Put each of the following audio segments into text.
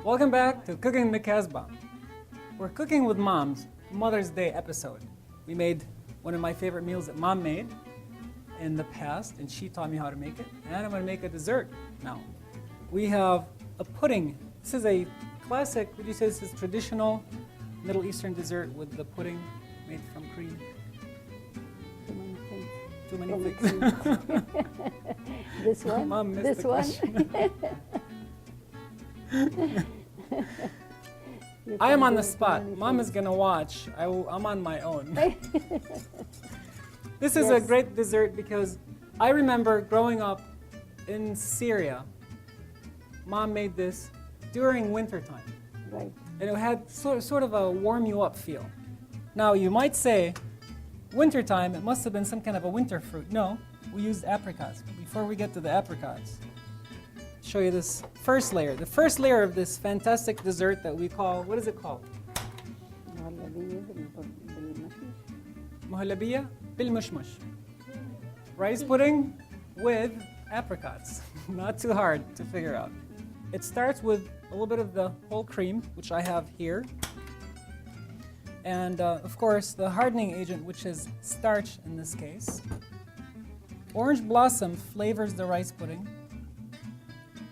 Welcome back to Cooking the Casbah. We're cooking with Mom's Mother's Day episode. We made one of my favorite meals that Mom made in the past, and she taught me how to make it. And I'm going to make a dessert now. We have a pudding. This is a classic, would you say this is traditional Middle Eastern dessert with the pudding made from cream? Too many things. This one? Mom missed this the one? question. I am on the spot. Mom is going to watch. I'm on my own. This is a great dessert because I remember growing up in Syria. Mom made this during winter time. Right. And it had sort of a warm you up feel. Now you might say, winter time, it must have been some kind of a winter fruit. No, we used apricots. But before we get to the apricots, show you this first layer. The first layer of this fantastic dessert that we call, what is it called? Muhalabiya bil mushmush. Rice pudding with apricots. Not too hard to figure out. It starts with a little bit of the whole cream, which I have here. And of course, the hardening agent, which is starch in this case. Orange blossom flavors the rice pudding.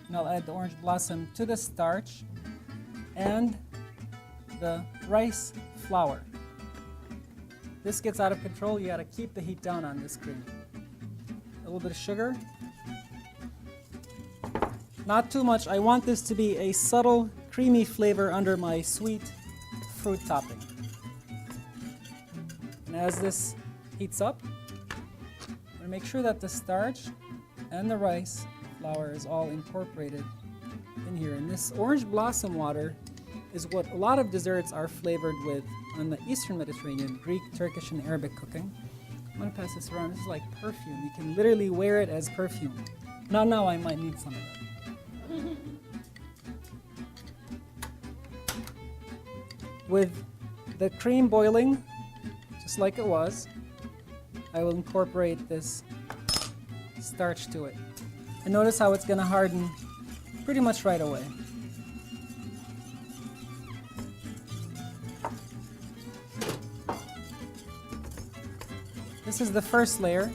And I'll add the orange blossom to the starch and the rice flour. This gets out of control. You got to keep the heat down on this cream. A little bit of sugar. Not too much. I want this to be a subtle, creamy flavor under my sweet fruit topping. And as this heats up, I'm going to make sure that the starch and the rice flour is all incorporated in here. And this orange blossom water is what a lot of desserts are flavored with on the Eastern Mediterranean, Greek, Turkish, and Arabic cooking. I'm going to pass this around. This is like perfume. You can literally wear it as perfume. Now I might need some of that. With the cream boiling, just like it was, I will incorporate this starch to it. And notice how it's going to harden pretty much right away. This is the first layer.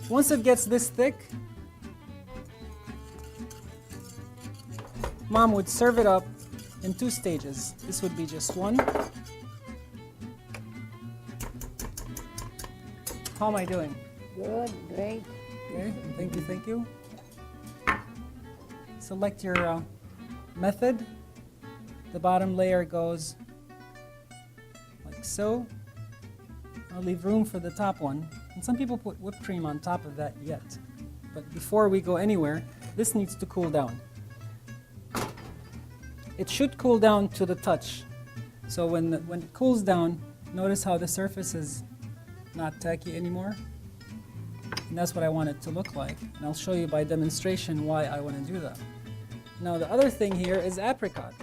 Once it gets this thick, Mom would serve it up in 2 stages. This would be just one. How am I doing? Good, great. Okay, thank you. Select your method. The bottom layer goes like so. I'll leave room for the top one. And some people put whipped cream on top of that yet. But before we go anywhere, this needs to cool down. It should cool down to the touch. So when it cools down, notice how the surface is not tacky anymore. And that's what I want it to look like. And I'll show you by demonstration why I want to do that. Now the other thing here is apricot.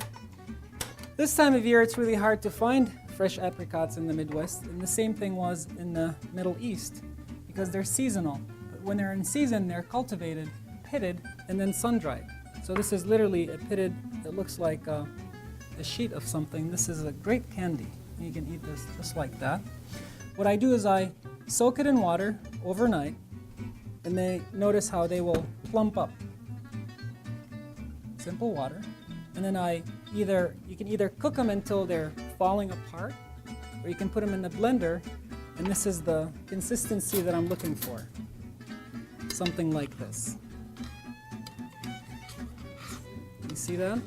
This time of year it's really hard to find fresh apricots in the Midwest, and the same thing was in the Middle East because they're seasonal. But when they're in season, they're cultivated, pitted, and then sun-dried. So this is literally a pitted, it looks like a sheet of something. This is a great candy. You can eat this just like that. What I do is I soak it in water overnight, and they notice how they will plump up. Simple water. And then you can either cook them until they're falling apart, or you can put them in the blender, and this is the consistency that I'm looking for. Something like this. You see that?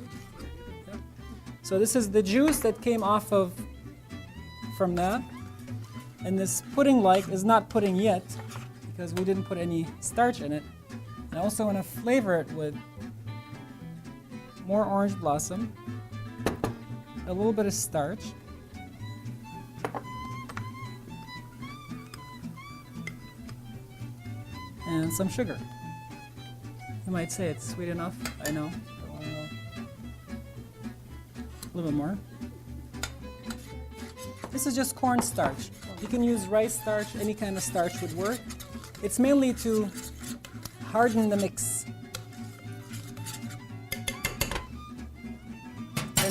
Yep. So this is the juice that came off from that. And this pudding-like is not pudding yet, because we didn't put any starch in it. And I also want to flavor it with more orange blossom, a little bit of starch, and some sugar. You might say it's sweet enough. I know. A little bit more. This is just cornstarch. You can use rice starch, any kind of starch would work. It's mainly to harden the mix.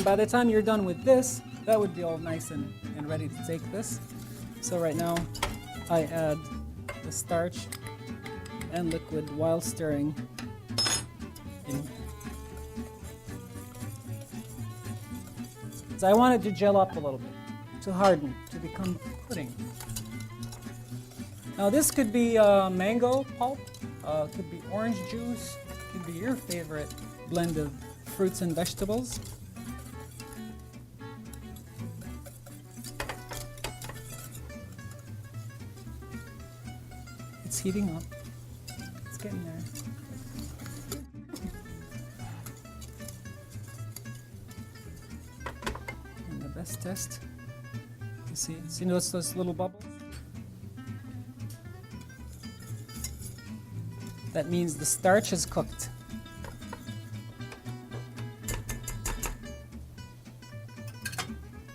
And by the time you're done with this, that would be all nice and ready to take this. So right now, I add the starch and liquid while stirring in. So I want it to gel up a little bit, to harden, to become pudding. Now this could be mango pulp, could be orange juice, could be your favorite blend of fruits and vegetables. It's heating up. It's getting there. And the best test. You see those little bubbles? That means the starch is cooked.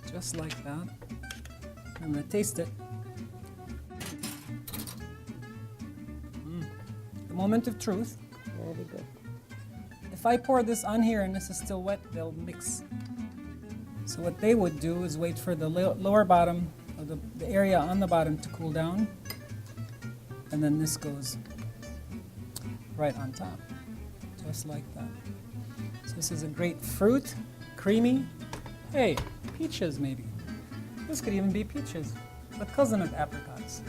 Just like that. I'm gonna taste it. The moment of truth. Very good. If I pour this on here and this is still wet, they'll mix. So what they would do is wait for the lower bottom, or the area on the bottom to cool down, and then this goes right on top, just like that. So this is a great fruit, creamy. Hey, peaches maybe. This could even be peaches, the cousin of apricots.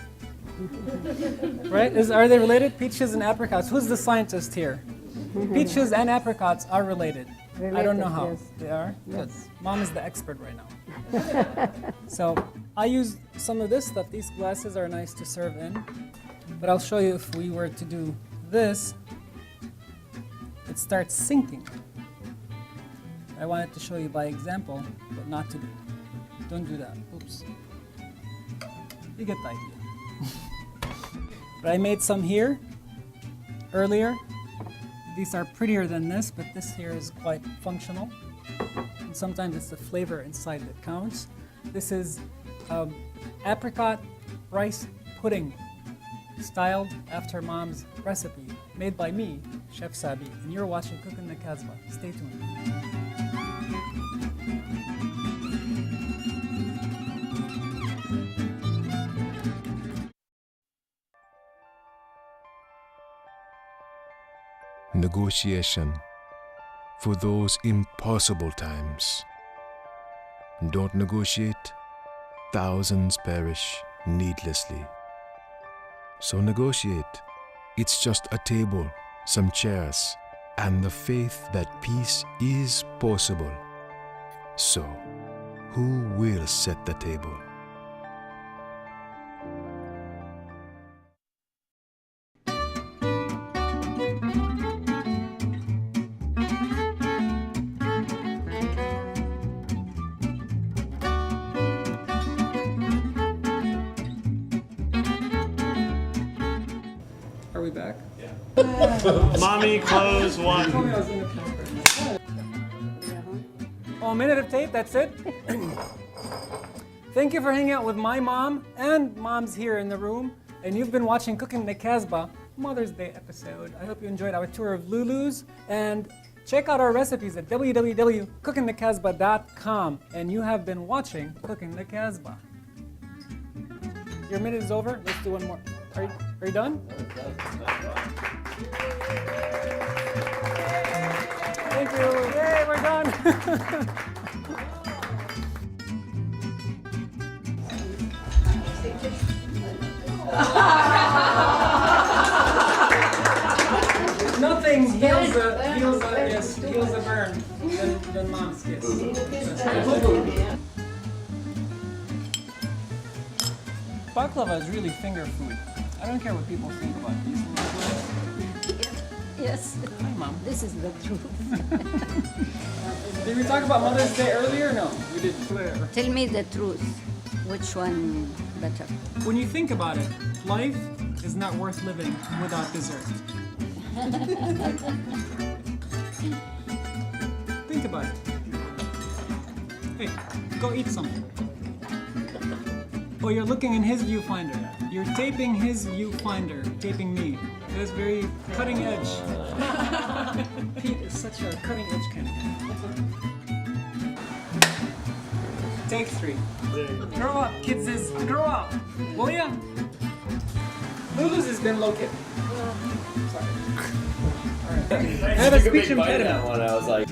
Right? Are they related? Peaches and apricots. Who's the scientist here? Peaches and apricots are related. I don't know how. Yes. They are? Yes. Good. Mom is the expert right now. So I use some of this stuff. These glasses are nice to serve in. But I'll show you if we were to do this, it starts sinking. I wanted to show you by example, but not to do. Don't do that. Oops. You get the idea. But I made some here earlier. These are prettier than this, but this here is quite functional. And sometimes it's the flavor inside that counts. This is apricot rice pudding, styled after Mom's recipe, made by me, Chef Sabi, and you're watching Cooking the Casbah. Stay tuned. Negotiation for those impossible times. Don't negotiate, thousands perish needlessly. So negotiate. It's just a table, some chairs, and the faith that peace is possible. So, who will set the table? Are we back? Mommy, close one. Oh, a minute of tape, that's it? Thank you for hanging out with my mom and moms here in the room. And you've been watching Cooking the Casbah Mother's Day episode. I hope you enjoyed our tour of Lulu's. And check out our recipes at www.cookingthecasbah.com. And you have been watching Cooking the Casbah. Your minute is over. Let's do one more. Are you done? Thank you. Yay, we're done. Nothing heals a burn than mom's kiss. Baklava is really finger food. I don't care what people think about these. Yes, Hi, Mom. this is the truth. Did we talk about Mother's Day earlier? No, we didn't. Tell me the truth. Which one better? When you think about it, life is not worth living without dessert. Think about it. Hey, go eat something. Oh, you're looking in his viewfinder. You're taping his viewfinder, taping me. That's very cutting edge. Pete is such a cutting edge kind of guy. Take 3. Grow up, kids. Grow up. Will ya? Lulu's has been located. Sorry. All right. I have a speech impediment. I was like.